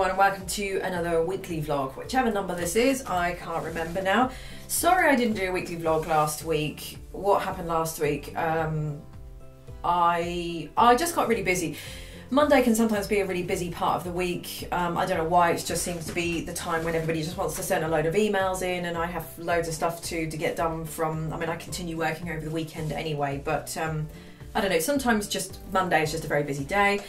everyone and welcome to another weekly vlog, whichever number this is, I can't remember now. Sorry I didn't do a weekly vlog last week. What happened last week? I just got really busy. Monday can sometimes be a really busy part of the week. I don't know why, it just seems to be the time when everybody just wants to send a load of emails in, and I have loads of stuff to get done from, I mean, I continue working over the weekend anyway, but I don't know, sometimes just Monday is just a very busy day,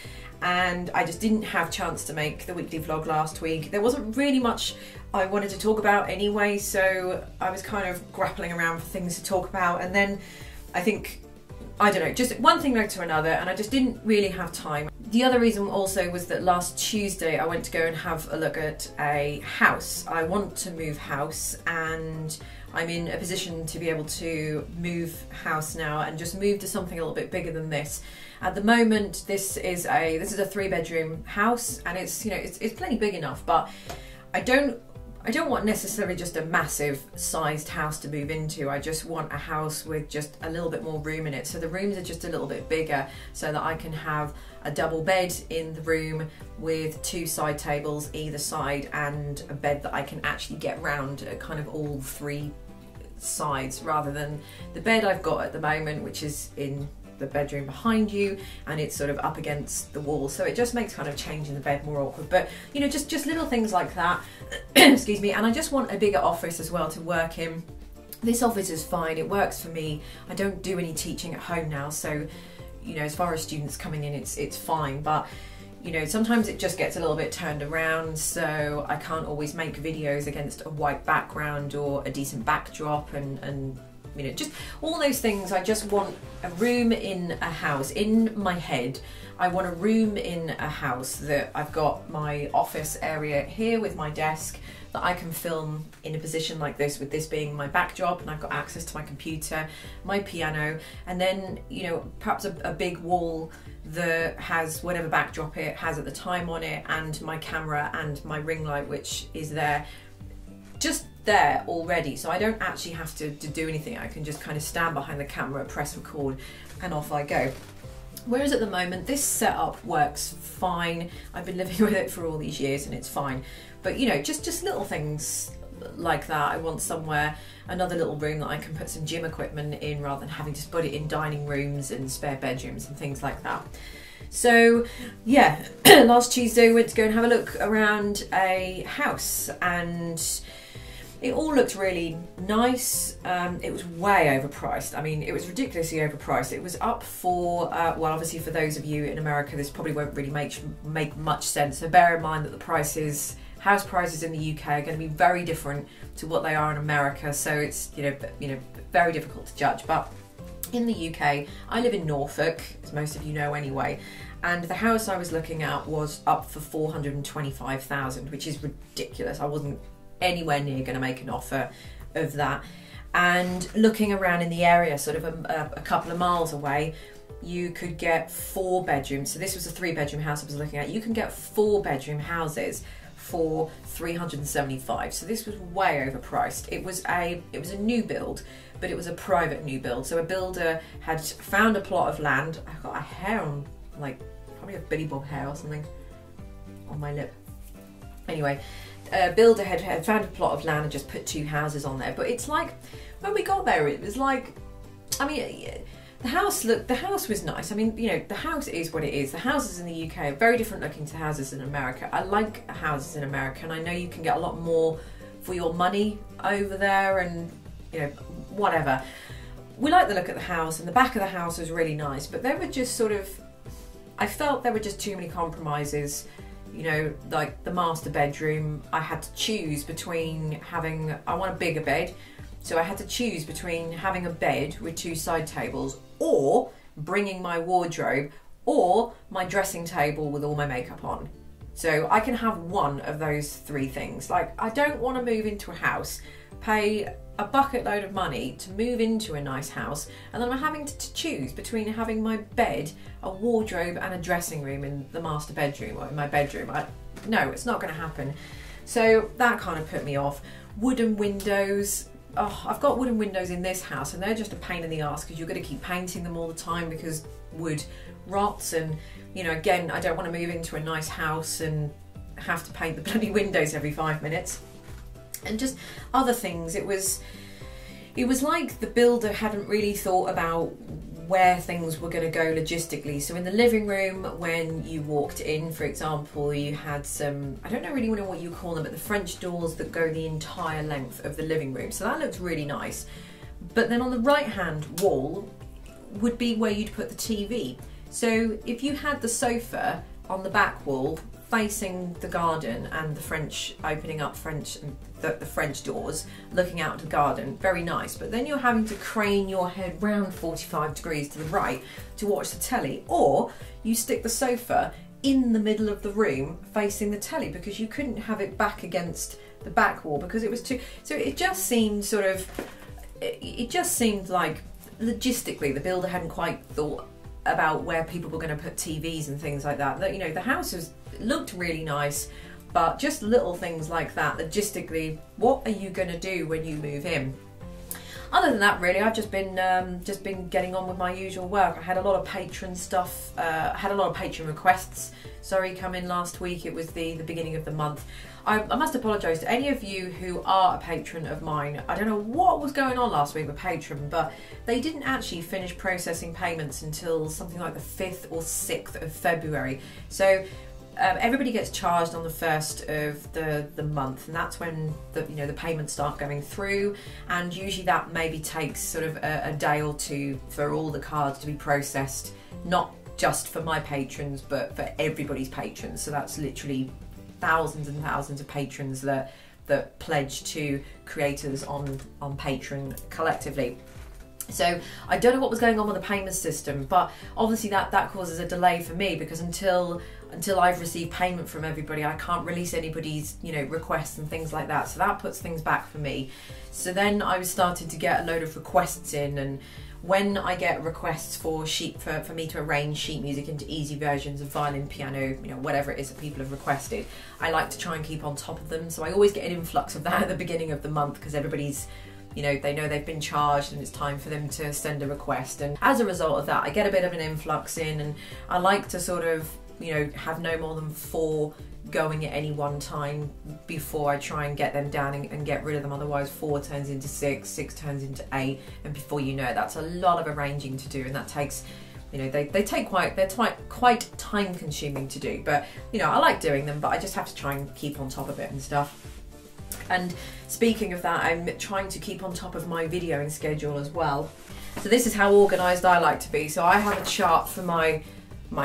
and I just didn't have a chance to make the weekly vlog last week. There wasn't really much I wanted to talk about anyway, so I was kind of grappling around for things to talk about, and then I think, I don't know, just one thing led to another, and I just didn't really have time. The other reason also was that last Tuesday I went to go and have a look at a house. I want to move house, and I'm in a position to be able to move house now and just move to something a little bit bigger than this. At the moment, this is a 3-bedroom house, and it's, you know, it's plenty big enough, but I don't want necessarily just a massive sized house to move into. I just want a house with just a little bit more room in it. So the rooms are just a little bit bigger so that I can have a double bed in the room with 2 side tables either side, and a bed that I can actually get round at kind of all 3 sides, rather than the bed I've got at the moment, which is in the bedroom behind you, and it's sort of up against the wall, so it just makes kind of changing the bed more awkward. But you know, just little things like that. Excuse me. And I just want a bigger office as well to work in. This office is fine, it works for me. I don't do any teaching at home now, so you know, as far as students coming in, it's fine, but you know, sometimes it just gets a little bit turned around, so I can't always make videos against a white background or a decent backdrop, and you know, just all those things. I just want a room in a house. In my head, I want a room in a house that I've got my office area here with my desk, that I can film in a position like this, with this being my backdrop, and I've got access to my computer, my piano, and then, you know, perhaps a big wall that has whatever backdrop it has at the time on it, and my camera and my ring light, which is there, just there already, so I don't actually have to do anything. I can just kind of stand behind the camera, press record, and off I go. Whereas at the moment, this setup works fine. I've been living with it for all these years and it's fine. But you know, just little things like that. I want somewhere, another little room that I can put some gym equipment in, rather than having to put it in dining rooms and spare bedrooms and things like that. So yeah, last Tuesday we went to go and have a look around a house, and it all looked really nice. It was way overpriced. I mean, it was ridiculously overpriced. It was up for, well, obviously for those of you in America, this probably won't really make much sense. So bear in mind that the prices, house prices in the UK are going to be very different to what they are in America. So it's, you know, very difficult to judge. But in the UK, I live in Norfolk, as most of you know anyway, and the house I was looking at was up for $425,000, which is ridiculous. I wasn't anywhere near going to make an offer of that. And looking around in the area, sort of a couple of miles away, you could get 4 bedrooms. So this was a 3-bedroom house I was looking at. You can get 4-bedroom houses for $375. So this was way overpriced. It was a new build, but it was a private new build. So a builder had found a plot of land. I've got a hair on, like probably a Billy Bob hair or something on my lip. Anyway, a builder had found a plot of land and just put 2 houses on there. But it's like, when we got there, it was like, I mean, the house was nice. I mean, you know, the house is what it is. The houses in the UK are very different looking to houses in America. I like houses in America, and I know you can get a lot more for your money over there, and you know, whatever. We liked the look at the house, and the back of the house was really nice, but there were just sort of, I felt there were just too many compromises. You know, like the master bedroom, I had to choose between having, I want a bigger bed, so I had to choose between having a bed with 2 side tables, or bringing my wardrobe, or my dressing table with all my makeup on. So I can have one of those 3 things. Like, I don't want to move into a house, pay a bucket load of money to move into a nice house, and then I'm having to choose between having my bed, a wardrobe, and a dressing room in the master bedroom, or in my bedroom. No, it's not going to happen. So that kind of put me off. Wooden windows. Oh, I've got wooden windows in this house, and they're just a pain in the arse, because you're going to keep painting them all the time because wood rots. And you know, again, I don't want to move into a nice house and have to paint the bloody windows every 5 minutes. And just other things. It was like the builder hadn't really thought about where things were going to go logistically. So in the living room, when you walked in, for example, you had some, I don't know really what you call them, but the French doors that go the entire length of the living room. So that looked really nice. But then on the right hand wall would be where you'd put the TV. So if you had the sofa on the back wall facing the garden and the French, opening up the French doors, looking out to the garden, very nice. But then you're having to crane your head round 45 degrees to the right to watch the telly, or you stick the sofa in the middle of the room facing the telly, because you couldn't have it back against the back wall because it was too, so it just seemed sort of, it just seemed like logistically the builder hadn't quite thought about where people were going to put TVs and things like that. That, you know, the house looked really nice, but just little things like that, logistically, what are you going to do when you move in? Other than that, really, I've just been getting on with my usual work. I had a lot of patron stuff, had a lot of patron requests, sorry, come in last week. It was the beginning of the month. I must apologise to any of you who are a patron of mine. I don't know what was going on last week with Patreon, but they didn't actually finish processing payments until something like the 5th or 6th of February. So everybody gets charged on the 1st of the month, and that's when the payments start going through, and usually that maybe takes sort of a day or two for all the cards to be processed, not just for my patrons but for everybody's patrons. So that's literally thousands and thousands of patrons that pledge to creators on Patreon collectively. So I don't know what was going on with the payment system, but obviously that causes a delay for me, because until I've received payment from everybody, I can't release anybody's requests and things like that. So that puts things back for me. So then I was starting to get a load of requests in, and when I get requests for me to arrange sheet music into easy versions of violin, piano, whatever it is that people have requested, I like to try and keep on top of them. So I always get an influx of that at the beginning of the month, because everybody's, they know they've been charged and it's time for them to send a request. And as a result of that, I get a bit of an influx in, and I like to sort of, have no more than 4 going at any one time before I try and get them down and get rid of them. Otherwise 4 turns into 6, 6 turns into 8, and before you know it, that's a lot of arranging to do, and that takes, they're quite time consuming to do. But I like doing them, but I just have to try and keep on top of it and stuff. And speaking of that, I'm trying to keep on top of my videoing schedule as well. So this is how organised I like to be. So I have a chart for my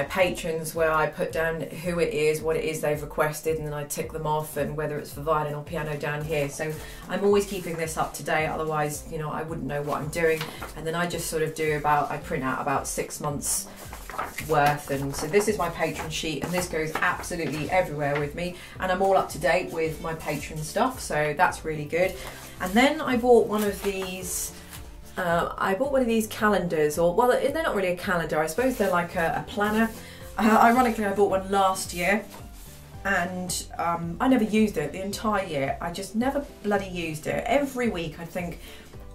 patrons where I put down who it is, what it is they've requested, and then I tick them off, and whether it's for violin or piano down here. So I'm always keeping this up to date, otherwise I wouldn't know what I'm doing. And then I just sort of I print out about 6 months worth, and so this is my patron sheet, and this goes absolutely everywhere with me, and I'm all up to date with my patron stuff, so that's really good. And then I bought one of these calendars, or well, they're not really a calendar, I suppose they're like a planner. Ironically, I bought one last year, and I never used it the entire year. I just never bloody used it. Every week I'd think,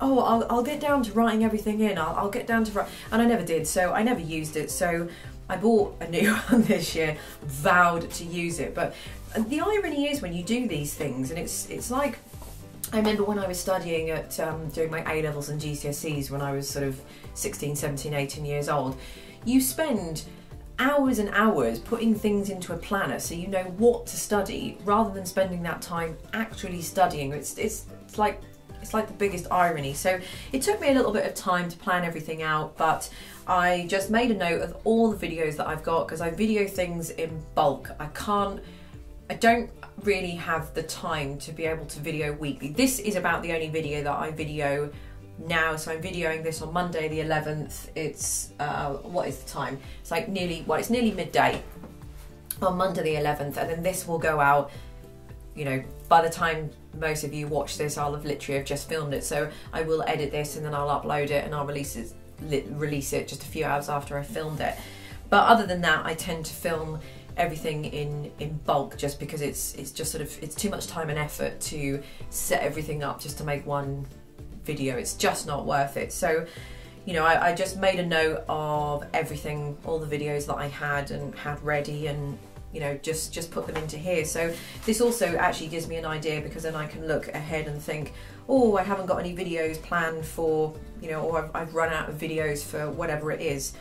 oh, I'll get down to writing everything in, I'll get down to write, and I never did, so I never used it. So I bought a new one this year, vowed to use it. But the irony is when you do these things, and it's like, I remember when I was studying at doing my A-levels and GCSEs when I was sort of 16, 17, 18 years old, you spend hours and hours putting things into a planner so you know what to study, rather than spending that time actually studying. It's like the biggest irony. So it took me a little bit of time to plan everything out, but I just made a note of all the videos that I've got, because I video things in bulk. I don't really have the time to be able to video weekly. This is about the only video that I video now, so I'm videoing this on Monday the 11th. It's what is the time? It's like it's nearly midday on Monday the 11th, and then this will go out, by the time most of you watch this, I'll have literally just filmed it. So I will edit this, and then I'll upload it, and I'll release it just a few hours after I filmed it. But other than that, I tend to film everything in bulk, just because it's just sort of, it's too much time and effort to set everything up just to make one video. It's just not worth it. So I just made a note of everything, all the videos that I had ready, and you know, just put them into here. So this also actually gives me an idea, because then I can look ahead and think, oh, I haven't got any videos planned for, you know, or I've run out of videos for whatever it is.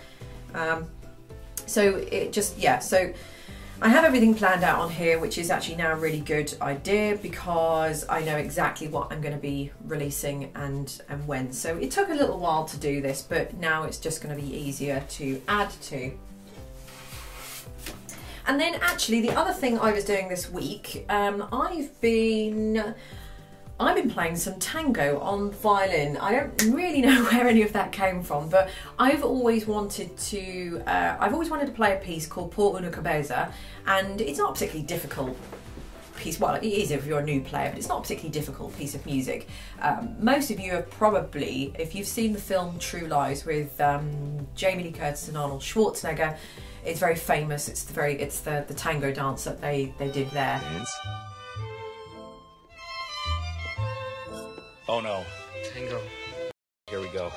So it just, yeah, so I have everything planned out on here, which is actually now a really good idea, because I know exactly what I'm going to be releasing and when. So it took a little while to do this, but now it's just going to be easier to add to. And then actually the other thing I was doing this week, I've been playing some tango on violin. I don't really know where any of that came from, but I've always wanted to play a piece called Por una cabeza, and it's not a particularly difficult piece. Well, it is if you're a new player, but it's not a particularly difficult piece of music. Most of you have probably, if you've seen the film True Lies with Jamie Lee Curtis and Arnold Schwarzenegger, it's very famous. It's the tango dance that they did there. Dance. Oh no. Tango. Here we go.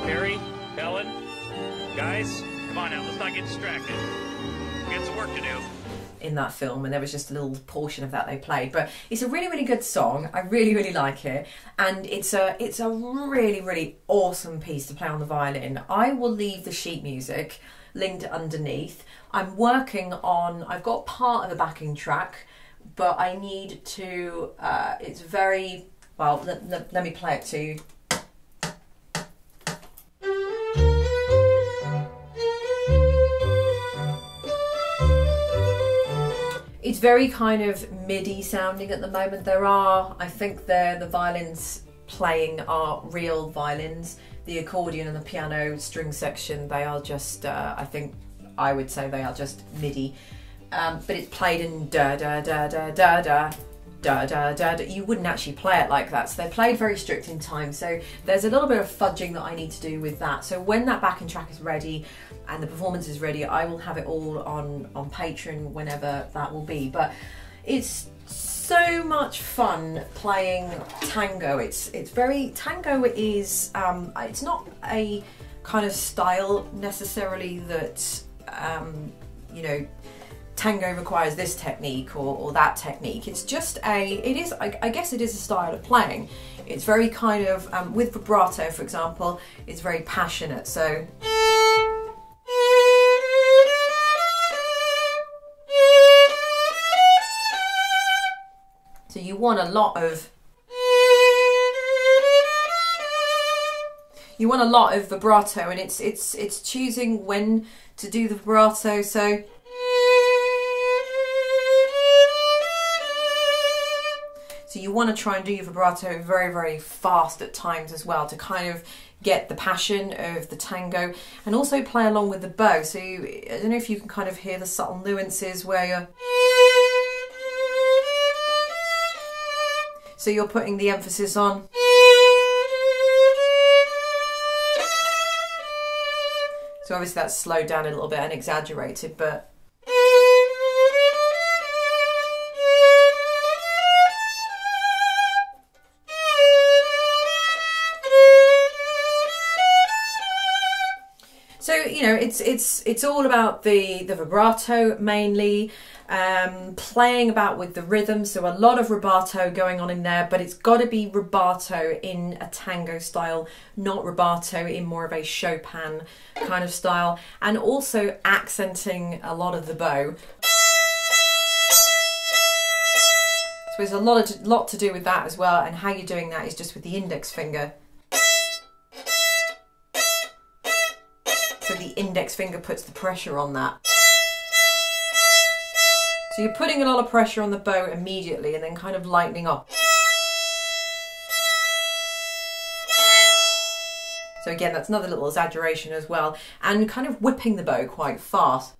Barry, Ellen, guys, come on now, let's not get distracted. We got some work to do. In that film, and there was just a little portion of that they played, but it's a really good song. I really like it, and it's a really awesome piece to play on the violin. I will leave the sheet music linked underneath. I've got part of the backing track, but I need to it's very well, let me play it to you. It's very kind of MIDI sounding at the moment. I think the violins playing are real violins. The accordion and the piano string section, they are just, I would say they are just MIDI. But it's played in da da da da da da da da da da. You wouldn't actually play it like that. So they're played very strict in time. So there's a little bit of fudging that I need to do with that. So when that backing track is ready and the performance is ready, I will have it all on Patreon whenever that will be. But it's so much fun playing tango. Tango is it's not a kind of style necessarily that you know, tango requires this technique or that technique. It's just I guess it is a style of playing. It's very kind of with vibrato, for example, it's very passionate. So you want a lot of vibrato, and it's choosing when to do the vibrato. So you want to try and do your vibrato very fast at times as well, to kind of get the passion of the tango, and also play along with the bow. So I don't know if you can kind of hear the subtle nuances where you're putting the emphasis on. So obviously that's slowed down a little bit and exaggerated, but so, you know, it's all about the vibrato mainly, playing about with the rhythm. So a lot of rubato going on in there, but it's got to be rubato in a tango style, not rubato in more of a Chopin kind of style, and also accenting a lot of the bow. So there's a lot to do with that as well, and how you're doing that is just with the index finger. So the index finger puts the pressure on that. So you're putting a lot of pressure on the bow immediately and then kind of lightening up. So again, that's another little exaggeration as well, and kind of whipping the bow quite fast.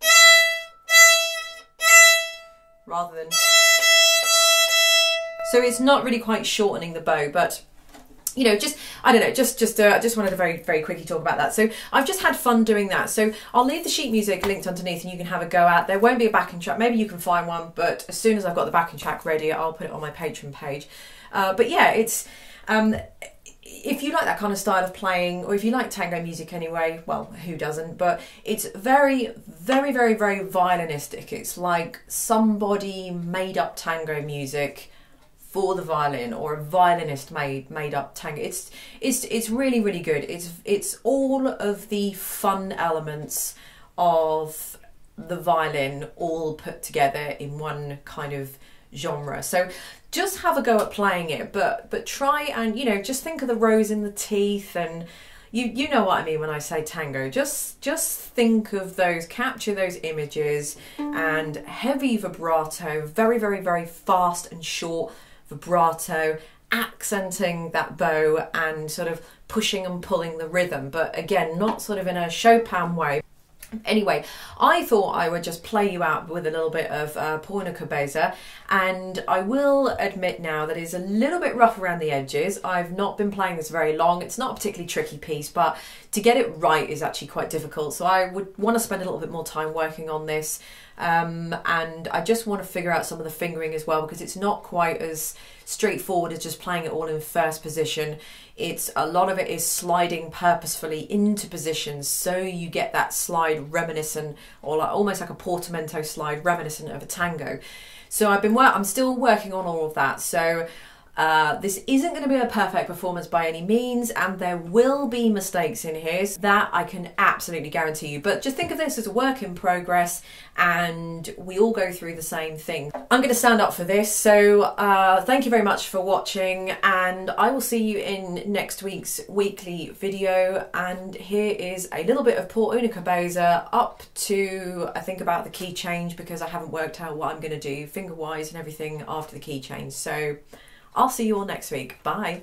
Rather than... So it's not really quite shortening the bow, but you know, just, I don't know, I just wanted to very quickly talk about that. So I've just had fun doing that. So I'll leave the sheet music linked underneath and you can have a go at. There won't be a backing track. Maybe you can find one, but as soon as I've got the backing track ready, I'll put it on my Patreon page. But yeah, it's, if you like that kind of style of playing, or if you like tango music anyway, well, who doesn't? But it's very violinistic. It's like somebody made up tango music for the violin, or a violinist made up tango. It's really good. It's all of the fun elements of the violin all put together in one kind of genre. So just have a go at playing it, but try and, you know, just think of the rows in the teeth, and you know what I mean when I say tango. Just think of those, capture those images, and heavy vibrato, very fast and short vibrato, accenting that bow and sort of pushing and pulling the rhythm, but again, not sort of in a Chopin way. Anyway, I thought I would just play you out with a little bit of Porno Cabeza, and I will admit now that it's a little bit rough around the edges. I've not been playing this very long. It's not a particularly tricky piece, but to get it right is actually quite difficult. So I would want to spend a little bit more time working on this. And I just want to figure out some of the fingering as well, because it's not quite as straightforward as just playing it all in first position. It's a lot of it is sliding purposefully into positions, so you get that slide reminiscent, or like, almost like a portamento slide reminiscent of a tango. So I'm still working on all of that. So this isn't going to be a perfect performance by any means, and there will be mistakes in here, so that I can absolutely guarantee you. But just think of this as a work in progress, and we all go through the same thing. I'm going to stand up for this, so thank you very much for watching, and I will see you in next week's weekly video. And here is a little bit of Porno Cabeza up to, I think, about the key change, because I haven't worked out what I'm going to do finger wise and everything after the key change. So I'll see you all next week. Bye.